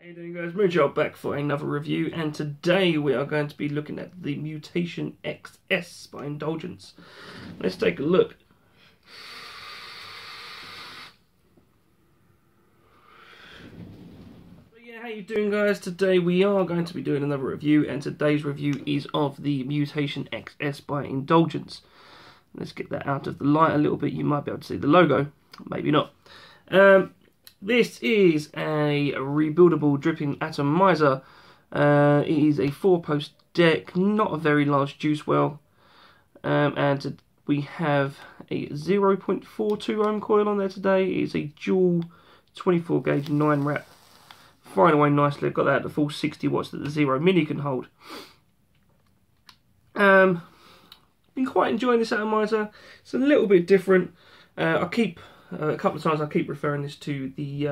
How you doing, guys? Moonchild back for another review, and today we are going to be looking at the Mutation XS by Indulgence. Let's take a look. So yeah, how you doing, guys? Today we are going to be doing another review, and today's review is of the Mutation XS by Indulgence. Let's get that out of the light a little bit. You might be able to see the logo, maybe not. This is a rebuildable dripping atomizer. It is a 4-post deck, not a very large juice well, and we have a 0.42 ohm coil on there today. It's a dual 24 gauge 9 wrap, firing away nicely. I've got that at the full 60 watts that the Zero Mini can hold. Been quite enjoying this atomizer. It's a little bit different. I keep a couple of times I keep referring this to the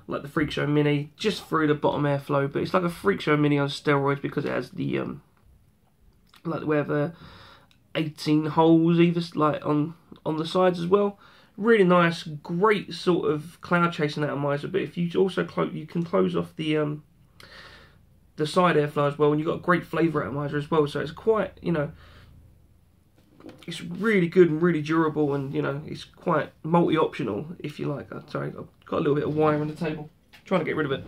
like the Freak Show Mini, just through the bottom airflow, but it's like a Freak Show Mini on steroids because it has the like we have 18 holes either like on the sides as well. Really nice, great sort of cloud chasing atomizer. But if you also you can close off the side airflow as well, and you've got a great flavour atomizer as well. So it's quite, you know, it's really good and really durable, and you know, it's quite multi-optional if you like. Sorry, I've got a little bit of wire on the table, trying to get rid of it.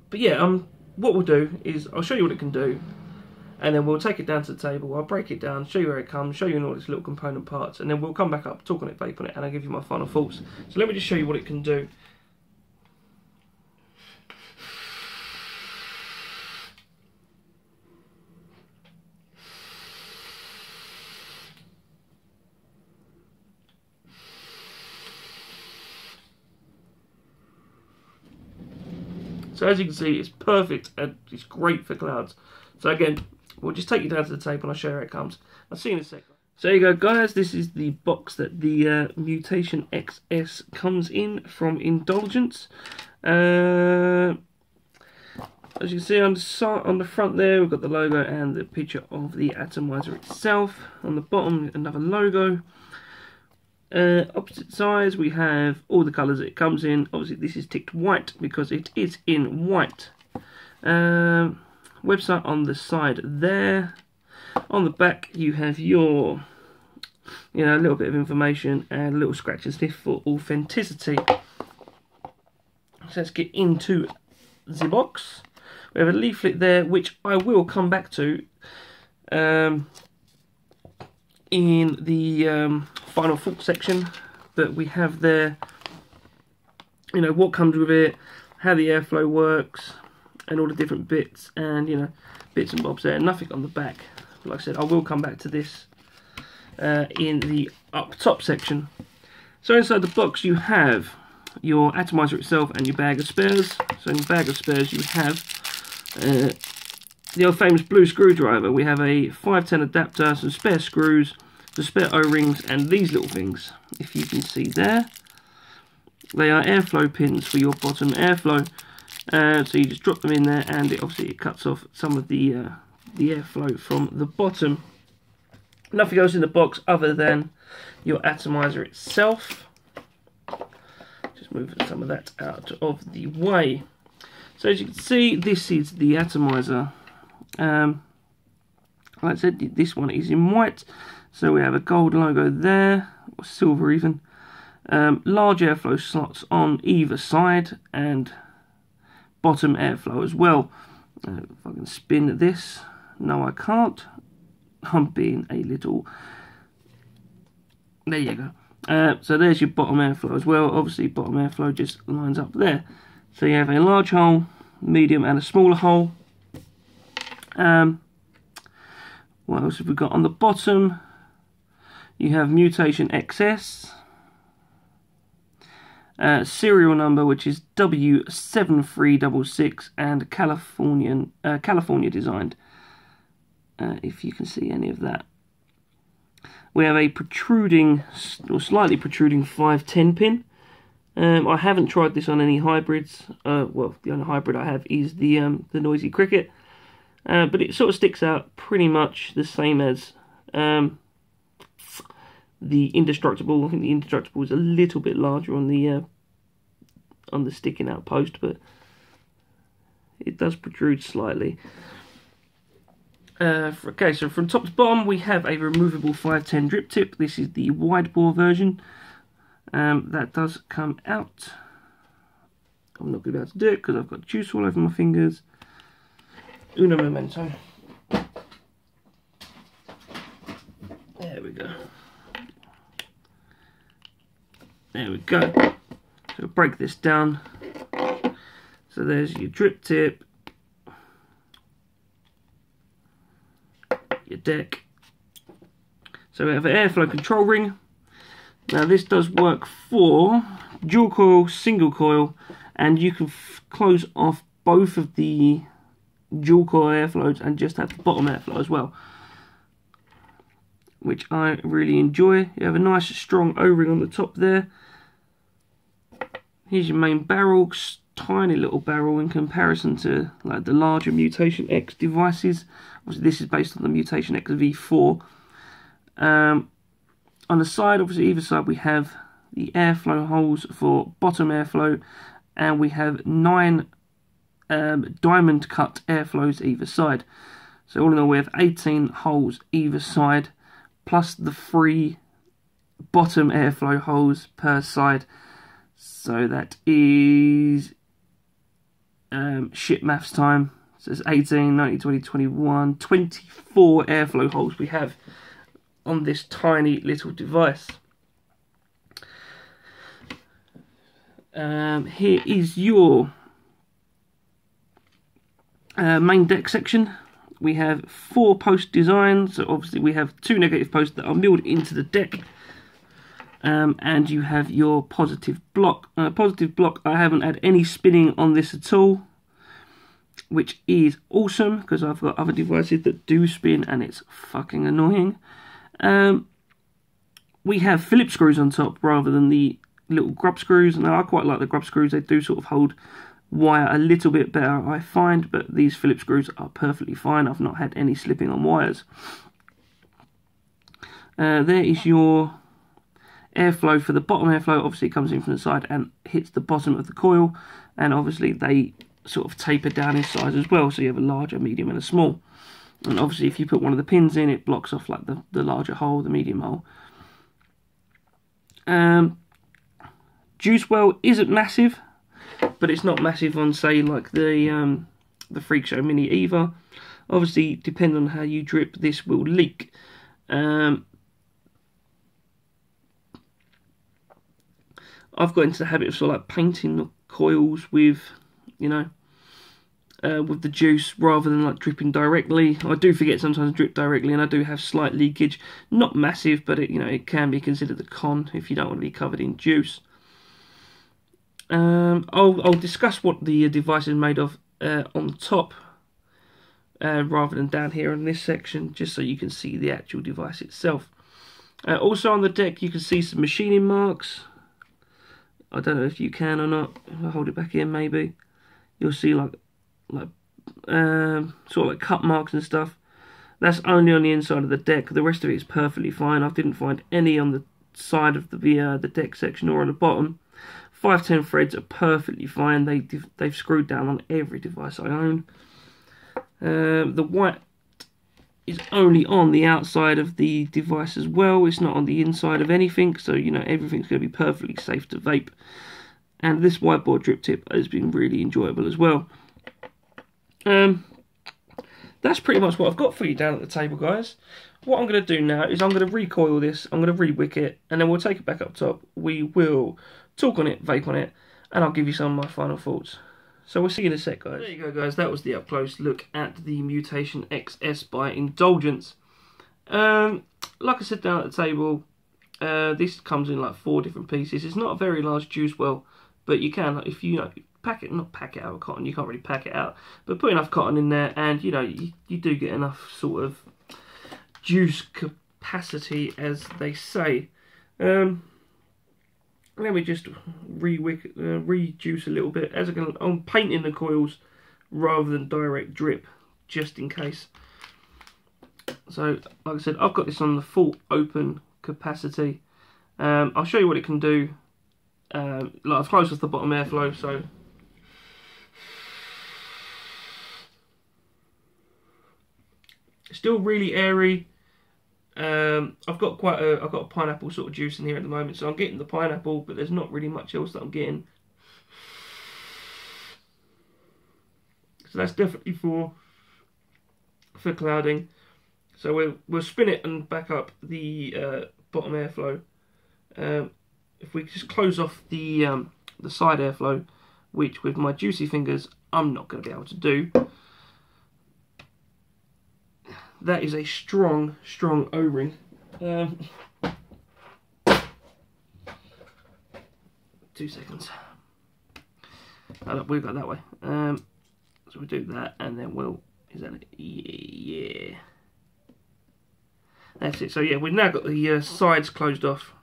But yeah, what we'll do is I'll show you what it can do, and then we'll take it down to the table. I'll break it down, show you where it comes, show you all its little component parts, and then we'll come back up, talk on it, vape on it, and I'll give you my final thoughts. So let me just show you what it can do. So as you can see, it's perfect and it's great for clouds. So again, we'll just take you down to the table and I'll show you how it comes. I'll see you in a second. So there you go, guys. This is the box that the Mutation XS comes in from Indulgence. As you can see on the front there, we've got the logo and the picture of the atomizer itself. On the bottom, another logo. Opposite sides, we have all the colours that it comes in. Obviously this is ticked white because it is in white. Website on the side there. On the back you have your, you know, a little bit of information and a little scratch and sniff for authenticity. So let's get into the box. We have a leaflet there, which I will come back to in the final thought section. But we have there, you know, what comes with it, how the airflow works, and all the different bits, and, you know, bits and bobs there. Nothing on the back. Like I said, I will come back to this in the up top section. So inside the box you have your atomizer itself and your bag of spares. So in the bag of spares you have the old famous blue screwdriver. We have a 510 adapter, some spare screws, the spare O-rings, and these little things, if you can see there. They are airflow pins for your bottom airflow. So you just drop them in there, and it cuts off some of the airflow from the bottom. Nothing else in the box other than your atomizer itself. Just move some of that out of the way. So as you can see, this is the atomizer. Like I said, this one is in white. So we have a gold logo there, or silver even. Large airflow slots on either side, and bottom airflow as well. If I can spin this. No, I can't. I'm being a little... There you go. So there's your bottom airflow as well. Obviously, bottom airflow just lines up there. So you have a large hole, medium, and a smaller hole. What else have we got on the bottom? You have Mutation XS. Serial number, which is W7366, and California designed. If you can see any of that. We have a protruding, or slightly protruding 510 pin. I haven't tried this on any hybrids. Well, the only hybrid I have is the Noisy Cricket. But it sort of sticks out pretty much the same as the Indestructible. I think the Indestructible is a little bit larger on the on the sticking out post, but it does protrude slightly. Okay, so from top to bottom we have a removable 510 drip tip. This is the wide bore version. That does come out. I'm not going to be able to do it because I've got juice all over my fingers. Uno momento. There we go. There we go. So break this down. So there's your drip tip, your deck. So we have an airflow control ring. Now this does work for dual coil, single coil, and you can close off both of the dual coil airflows and just have the bottom airflow as well, which I really enjoy. You have a nice strong O-ring on the top there. Here's your main barrel, tiny little barrel in comparison to like the larger Mutation X devices. Obviously this is based on the Mutation X V4. On the side, obviously either side, we have the airflow holes for bottom airflow, and we have 9 diamond cut airflows either side. So all in all we have 18 holes either side, plus the 3 bottom airflow holes per side. So that is shit maths time. So it's 18, 19, 20, 21, 24 airflow holes we have on this tiny little device. Here is your main deck section. We have 4 post designs. So obviously we have 2 negative posts that are milled into the deck. And you have your positive block. Positive block, I haven't had any spinning on this at all, which is awesome because I've got other devices that do spin and it's fucking annoying. We have Phillips screws on top rather than the little grub screws. Now I quite like the grub screws, they do sort of hold wire a little bit better I find, but these Phillips screws are perfectly fine. I've not had any slipping on wires. There is your airflow for the bottom airflow. Obviously it comes in from the side and hits the bottom of the coil, and obviously they sort of taper down in size as well, so you have a large, a medium and a small. And obviously if you put one of the pins in, it blocks off like the larger hole, the medium hole. Juice well isn't massive, but it's not massive on say like the Freak Show Mini either. Obviously depending on how you drip, this will leak. I've got into the habit of sort of like painting the coils with, you know, with the juice rather than like dripping directly. I do forget sometimes to drip directly, and I do have slight leakage. Not massive, but it, you know, it can be considered a con if you don't want to be covered in juice. I'll discuss what the device is made of on the top rather than down here in this section, just so you can see the actual device itself. Also on the deck you can see some machining marks. I don't know if you can or not. If I hold it back in, maybe you'll see like sort of like cut marks and stuff. That's only on the inside of the deck. The rest of it is perfectly fine. I didn't find any on the side of the deck section or on the bottom. 510 threads are perfectly fine. They've screwed down on every device I own. The white is only on the outside of the device as well. It's not on the inside of anything, so you know everything's going to be perfectly safe to vape. And this whiteboard drip tip has been really enjoyable as well. That's pretty much what I've got for you down at the table, guys. What I'm going to do now is I'm going to recoil this, I'm going to re-wick it, and then we'll take it back up top. We will talk on it, vape on it, and I'll give you some of my final thoughts. So we'll see you in a sec, guys. There you go, guys. That was the up-close look at the Mutation XS by Indulgence. Like I said down at the table, this comes in like 4 different pieces. It's not a very large juice well, but you can, if you know, not pack it out of cotton, you can't really pack it out, but put enough cotton in there and you know, you do get enough sort of juice capacity, as they say. Let me just rejuice a little bit. As I'm painting the coils rather than direct drip, just in case. So, like I said, I've got this on the full open capacity. I'll show you what it can do Like I've closed off the bottom airflow, so still really airy. I've got a pineapple sort of juice in here at the moment, so I'm getting the pineapple, but there's not really much else that I'm getting. So that's definitely for clouding. So we'll spin it and back up the bottom airflow. If we just close off the side airflow, which with my juicy fingers I'm not going to be able to do. That is a strong O-ring. 2 seconds. Oh, look, we've got that way. So we'll do that, and then we'll. Is that it? Yeah. That's it. So yeah, we've now got the sides closed off.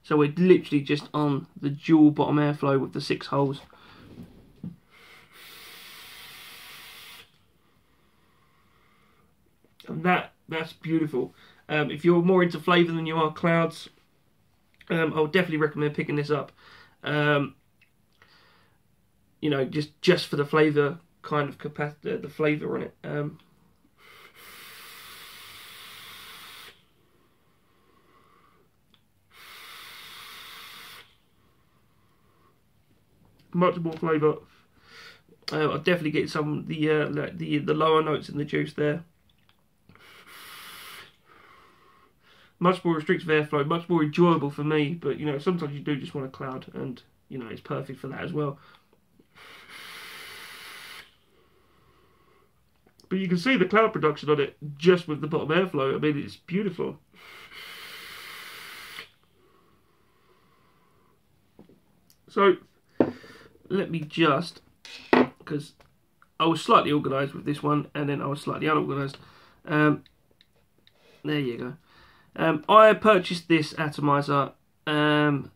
So we're literally just on the dual bottom airflow with the 6 holes. And that's beautiful. If you're more into flavour than you are clouds, I'll definitely recommend picking this up. You know, just for the flavour kind of capacity, the flavour on it. Much more flavour. I'll definitely get some of the lower notes in the juice there. Much more restrictive airflow, much more enjoyable for me, but you know, sometimes you do just want a cloud, and you know, it's perfect for that as well. But you can see the cloud production on it just with the bottom airflow. I mean, it's beautiful. So, let me just, because I was slightly organised with this one, and then I was slightly unorganised. There you go. I purchased this atomizer, you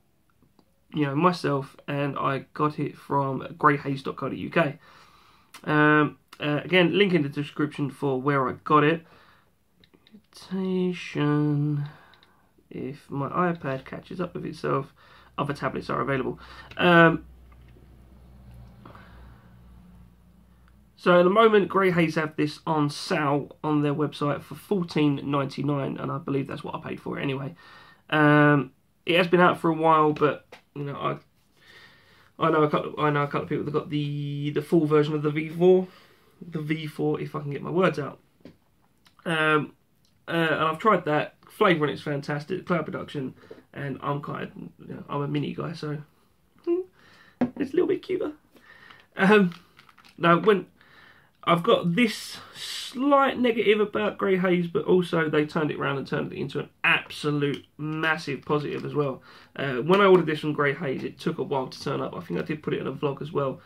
know, myself, and I got it from greyhaze.co.uk. Again, link in the description for where I got it. Mutation. If my iPad catches up with itself, other tablets are available. So at the moment, Greyhaze have this on sale on their website for $14.99, and I believe that's what I paid for it anyway. It has been out for a while, but you know, I know a couple of people that got the full version of the V4, if I can get my words out. And I've tried that. Flavour on it's fantastic, cloud production, and I'm a mini guy, so it's a little bit cuter. Now when I've got this slight negative about Greyhaze, but also they turned it around and turned it into an absolute massive positive as well. When I ordered this from Greyhaze, it took a while to turn up. I think I did put it in a vlog as well,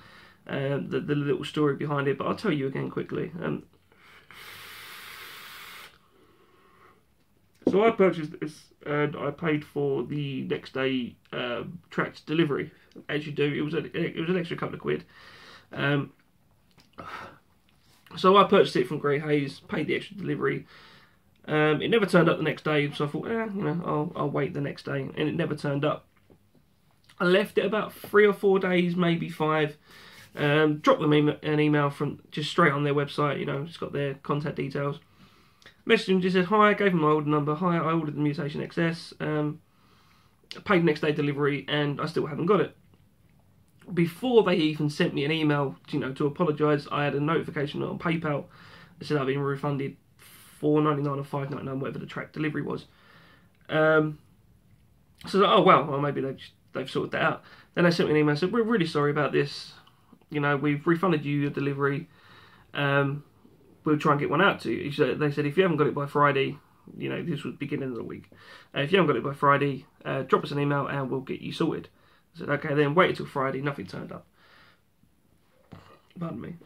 the little story behind it, but I'll tell you again quickly. So I purchased this, and I paid for the next day tracked delivery, as you do. It was an extra couple of quid. So I purchased it from Greyhaze, paid the extra delivery. It never turned up the next day, so I thought, you know, I'll wait the next day, and it never turned up. I left it about 3 or 4 days, maybe 5. Dropped them an email from just straight on their website. You know, it's got their contact details. Messaged them, just said hi. Gave them my order number. Hi, I ordered the Mutation XS. Paid next day delivery, and I still haven't got it. Before they even sent me an email, you know, to apologise, I had a notification on PayPal that said I've been refunded $4.99 or $5.99, whatever the track delivery was. So, oh well, maybe they've sorted that out. Then they sent me an email and said, we're really sorry about this. You know, we've refunded you your delivery. We'll try and get one out to you. So they said, if you haven't got it by Friday, you know, this was beginning of the week. If you haven't got it by Friday, drop us an email and we'll get you sorted. I said, okay, then wait until Friday. Nothing turned up. Pardon me.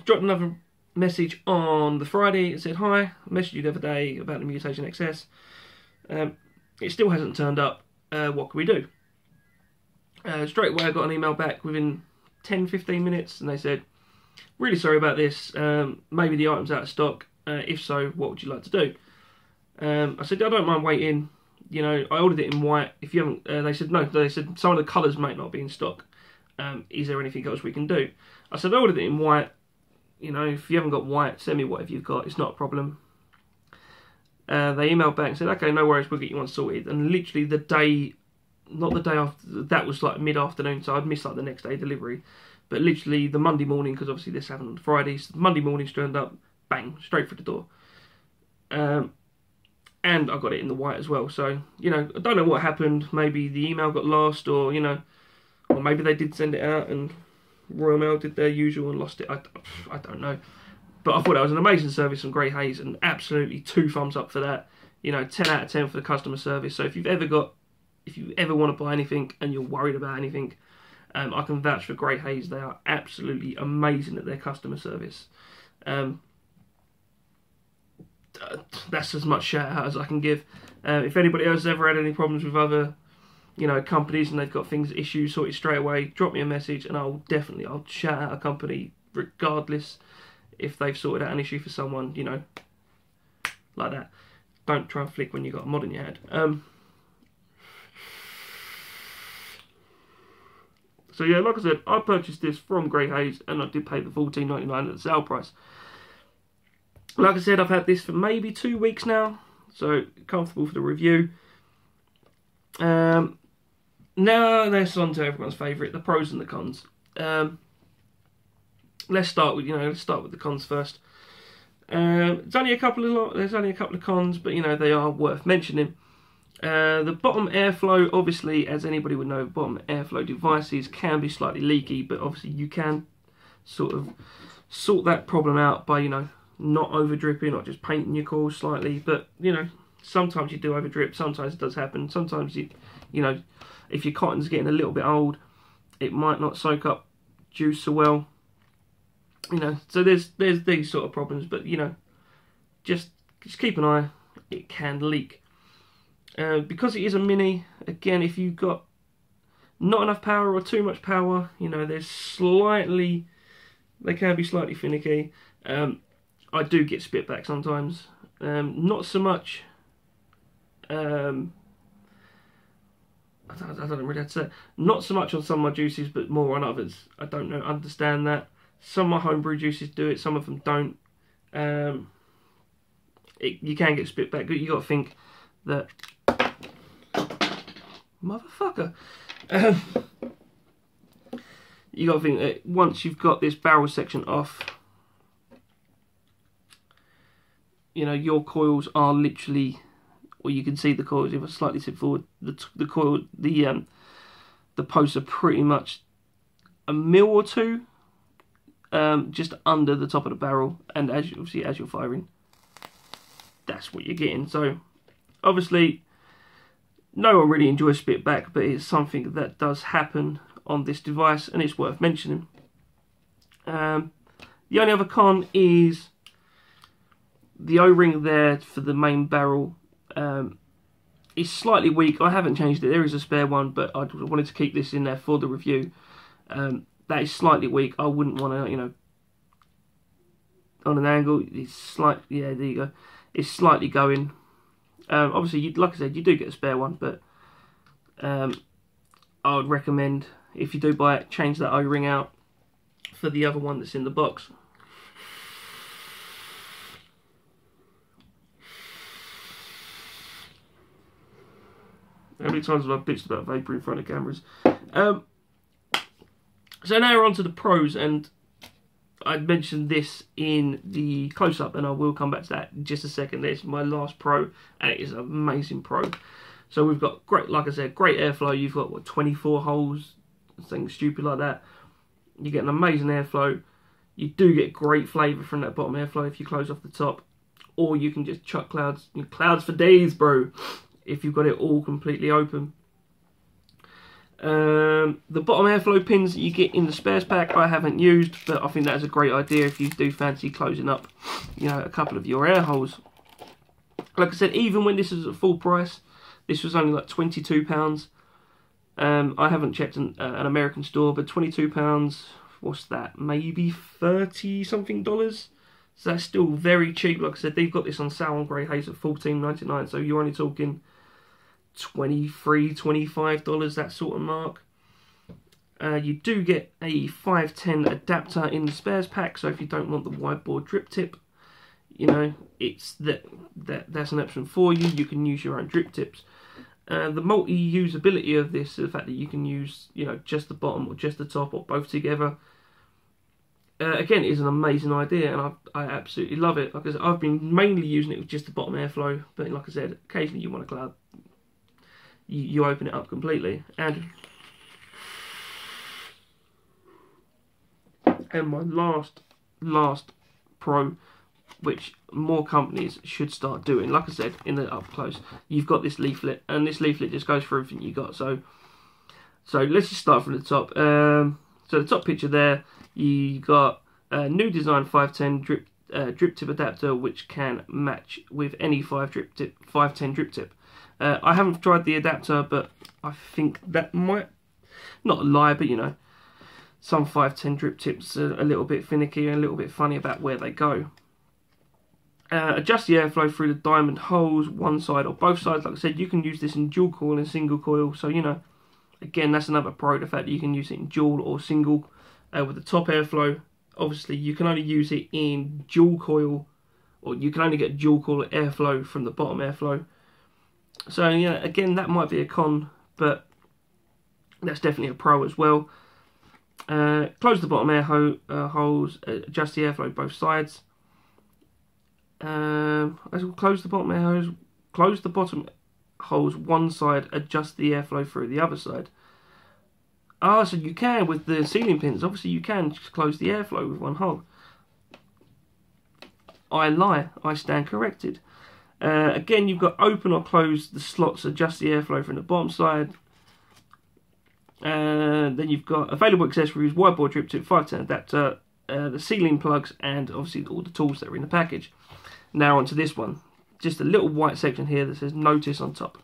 Dropped another message on the Friday. It said, hi, I messaged you the other day about the Mutation XS. It still hasn't turned up. What can we do? Straight away I got an email back within 10-15 minutes, and they said, really sorry about this. Maybe the item's out of stock. If so, what would you like to do? I said, I don't mind waiting. You know, I ordered it in white. If you haven't, they said no. They said some of the colours might not be in stock. Is there anything else we can do? I said I ordered it in white. You know, if you haven't got white, send me whatever you've got. It's not a problem. They emailed back and said, okay, no worries, we'll get you one sorted. And literally the day, not the day after, that was like mid-afternoon, so I'd missed like the next day delivery. But literally the Monday morning, because obviously this happened on Friday, so Monday morning turned up, bang, straight through the door. And I got it in the white as well. So, you know, I don't know what happened. Maybe the email got lost, or, you know, or maybe they did send it out and Royal Mail did their usual and lost it. I don't know. But I thought that was an amazing service from Grey Hayes, and absolutely 2 thumbs up for that. You know, 10 out of 10 for the customer service. So if you ever want to buy anything and you're worried about anything, I can vouch for Grey Hayes. They are absolutely amazing at their customer service. That's as much shout out as I can give. If anybody else has ever had any problems with other, you know, companies and they've got issues sorted straight away, drop me a message and I'll shout out a company regardless if they've sorted out an issue for someone, you know, like that. Don't try and flick when you've got a mod in your head. So yeah, like I said, I purchased this from Grey Hayes and I did pay the $14.99 at the sale price. Like I said, I've had this for maybe 2 weeks now, so comfortable for the review. Now let's on to everyone's favourite, the pros and the cons. Let's start with the cons first. There's only a couple of cons, but you know they are worth mentioning. The bottom airflow, obviously, as anybody would know, bottom airflow devices can be slightly leaky, but obviously you can sort of sort that problem out by, you know, not over dripping or just painting your coils slightly. But you know, sometimes you do over drip, sometimes it does happen. Sometimes you know, if your cotton's getting a little bit old, it might not soak up juice so well. You know, so there's these sort of problems, but you know, just keep an eye. It can leak. Because it is a mini, again, if you've got not enough power or too much power, you know, they can be slightly finicky. I do get spit back sometimes. Not so much. I don't really have to say. Not so much on some of my juices, but more on others. I don't understand that. Some of my homebrew juices do it, some of them don't. You can get spit back. You got to think that, motherfucker. You got to think that once you've got this barrel section off, you know, your coils are literally, or you can see the coils if I slightly tip forward. The coil, the posts are pretty much a mil or two. Just under the top of the barrel, and as you're firing, that's what you're getting. So obviously no one really enjoys spit back, but it's something that does happen on this device and it's worth mentioning. The only other con is the O-ring there for the main barrel is slightly weak. I haven't changed it, there is a spare one, but I wanted to keep this in there for the review. That is slightly weak. I wouldn't want to, you know, on an angle, it's slightly, yeah, there you go. It's slightly going. Obviously, like I said, you do get a spare one, but I would recommend, if you do buy it, change that O-ring out for the other one that's in the box. How many times have I bitched about vapor in front of cameras? So now we're on to the pros, and I mentioned this in the close-up, and I will come back to that in just a second. This is my last pro, and it is an amazing pro. So we've got great, like I said, great airflow. You've got, what, 24 holes, something stupid like that. You get an amazing airflow. You do get great flavour from that bottom airflow if you close off the top, or you can just chuck clouds for days, bro, if you've got it all completely open. The bottom airflow pins that you get in the spares pack I haven't used, but I think that is a great idea if you do fancy closing up, you know, a couple of your air holes. Like I said, even when this is at full price, this was only like £22. I haven't checked an American store, but £22, what's that, maybe 30 something dollars? So that's still very cheap. Like I said, they've got this on sale on Grey Hayes at $14.99, so you're only talking $23, $25, that sort of mark. You do get a 510 adapter in the spares pack, so if you don't want the wide bore drip tip, you know, it's that's an option for you. You can use your own drip tips. The multi-usability of this, the fact that you can use, you know, just the bottom or just the top or both together, again, is an amazing idea, and I absolutely love it. Because I've been mainly using it with just the bottom airflow, but like I said, occasionally you want to cloud, you open it up completely. And my last pro, which more companies should start doing, like I said, in the up close, you've got this leaflet, and this leaflet just goes for everything you got. So let's just start from the top. So the top picture there, you got a new design 510 drip tip adapter, which can match with any 510 drip tip. I haven't tried the adapter, but I think that might not lie, but you know, some 510 drip tips are a little bit finicky and a little bit funny about where they go. Adjust the airflow through the diamond holes, one side or both sides. Like I said, you can use this in dual coil and single coil. So, you know, again, that's another pro, the fact that you can use it in dual or single. With the top airflow, obviously, you can only use it in dual coil, or you can only get dual coil airflow from the bottom airflow. So, yeah, again, that might be a con, but that's definitely a pro as well. Close the bottom air holes, adjust the airflow both sides. Close the bottom air holes, close the bottom holes one side, adjust the airflow through the other side. Ah, so you can with the sealing pins. Obviously, you can just close the airflow with one hole. I lie. I stand corrected. Again, you've got open or close the slots, adjust the airflow from the bottom side. Then you've got available accessories, wide bore drip tip, 510 adapter, the sealing plugs, and obviously all the tools that are in the package. Now onto this one. Just a little white section here that says notice on top.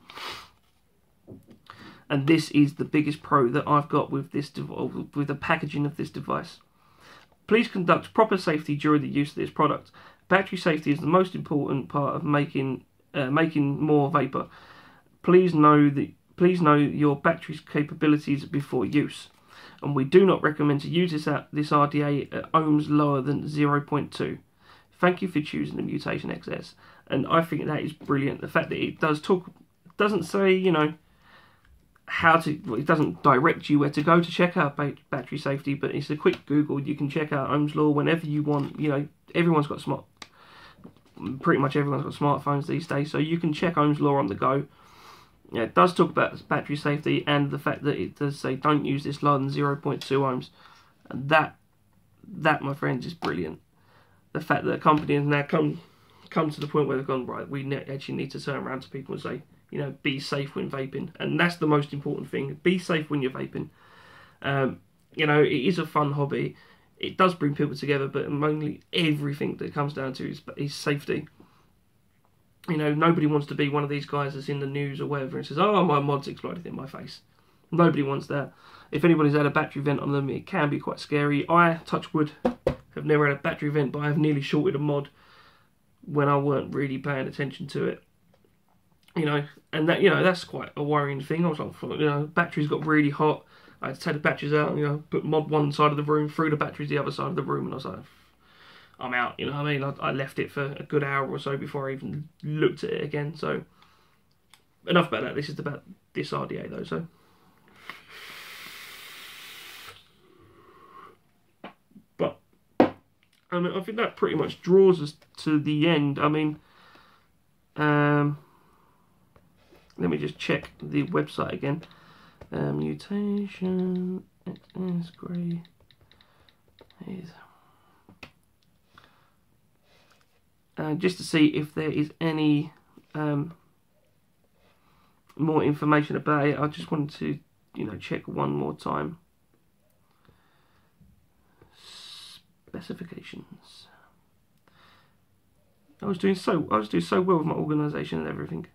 And this is the biggest pro that I've got with this with the packaging of this device. Please conduct proper safety during the use of this product. Battery safety is the most important part of making more vapor. Please know your battery's capabilities before use. And we do not recommend to use this RDA at ohms lower than 0.2. Thank you for choosing the Mutation XS. And I think that is brilliant. The fact that it doesn't say, you know, it doesn't direct you where to go to check out battery safety, but it's a quick Google. You can check out Ohm's Law whenever you want. You know, pretty much everyone's got smartphones these days, so you can check Ohm's Law on the go. Yeah, it does talk about battery safety and the fact that it does say don't use this lower than 0.2 ohms. And that, my friends, is brilliant. The fact that a company has now come to the point where they've gone, right, we actually need to turn around to people and say, you know, be safe when vaping. And that's the most important thing. Be safe when you're vaping. You know, it is a fun hobby. It does bring people together, but mainly everything that it comes down to is safety. You know, nobody wants to be one of these guys that's in the news or whatever and says, oh, my mod's exploded in my face. Nobody wants that. If anybody's had a battery vent on them, it can be quite scary. I, touch wood, have never had a battery vent, but I have nearly shorted a mod when I weren't really paying attention to it. You know, and that, you know, that's quite a worrying thing. I was like, you know, batteries got really hot. I had to take the batteries out and, you know, put mod one side of the room, threw the batteries the other side of the room, and I was like, I'm out, you know what I mean? I left it for a good hour or so before I even looked at it again. So, enough about that. This is about this RDA though, so. But, I mean, I think that pretty much draws us to the end. I mean, let me just check the website again. Mutation, XS, grey, is... just to see if there is any more information about it. I just wanted to, you know, check one more time. Specifications. I was doing so well with my organisation and everything.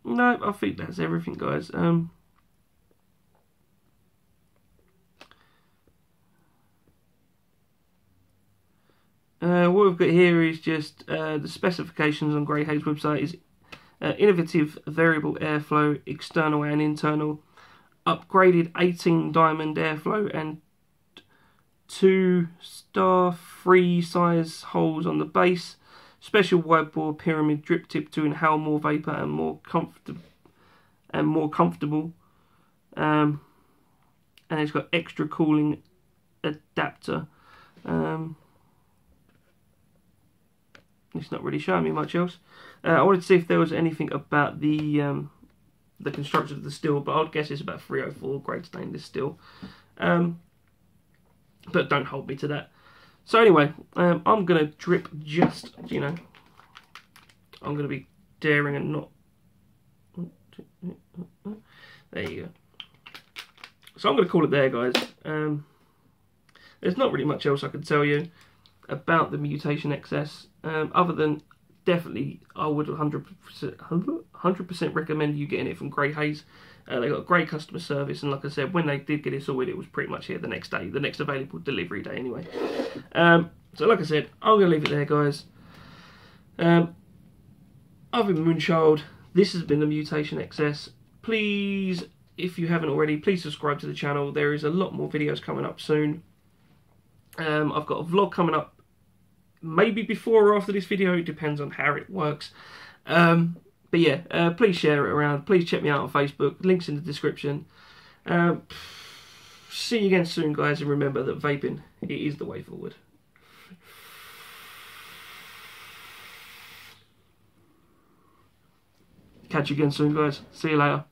No, I think that's everything, guys. what we've got here is just the specifications on Grey Haze website is innovative variable airflow, external and internal, upgraded 18 diamond airflow and 2-star free size holes on the base, special wide bore pyramid drip tip to inhale more vapor and more comfortable. And it's got extra cooling adapter. It's not really showing me much else. I wanted to see if there was anything about the construction of the steel, but I'd guess it's about 304 grade stainless steel. But don't hold me to that. So anyway, I'm going to drip just, you know, I'm going to be daring and not... There you go. So I'm going to call it there, guys. There's not really much else I can tell you about the Mutation XS, other than definitely I would 100% recommend you getting it from Grey Haze. They got great customer service, and like I said, when they did get it sorted, it was pretty much here the next day, the next available delivery day anyway. So like I said, I'm going to leave it there, guys. I've been Moonchild. This has been the Mutation XS. Please, if you haven't already, please subscribe to the channel. There is a lot more videos coming up soon. I've got a vlog coming up maybe before or after this video. It depends on how it works. But yeah, please share it around. Please check me out on Facebook. Links in the description. See you again soon, guys. And remember that vaping, it is the way forward. Catch you again soon, guys. See you later.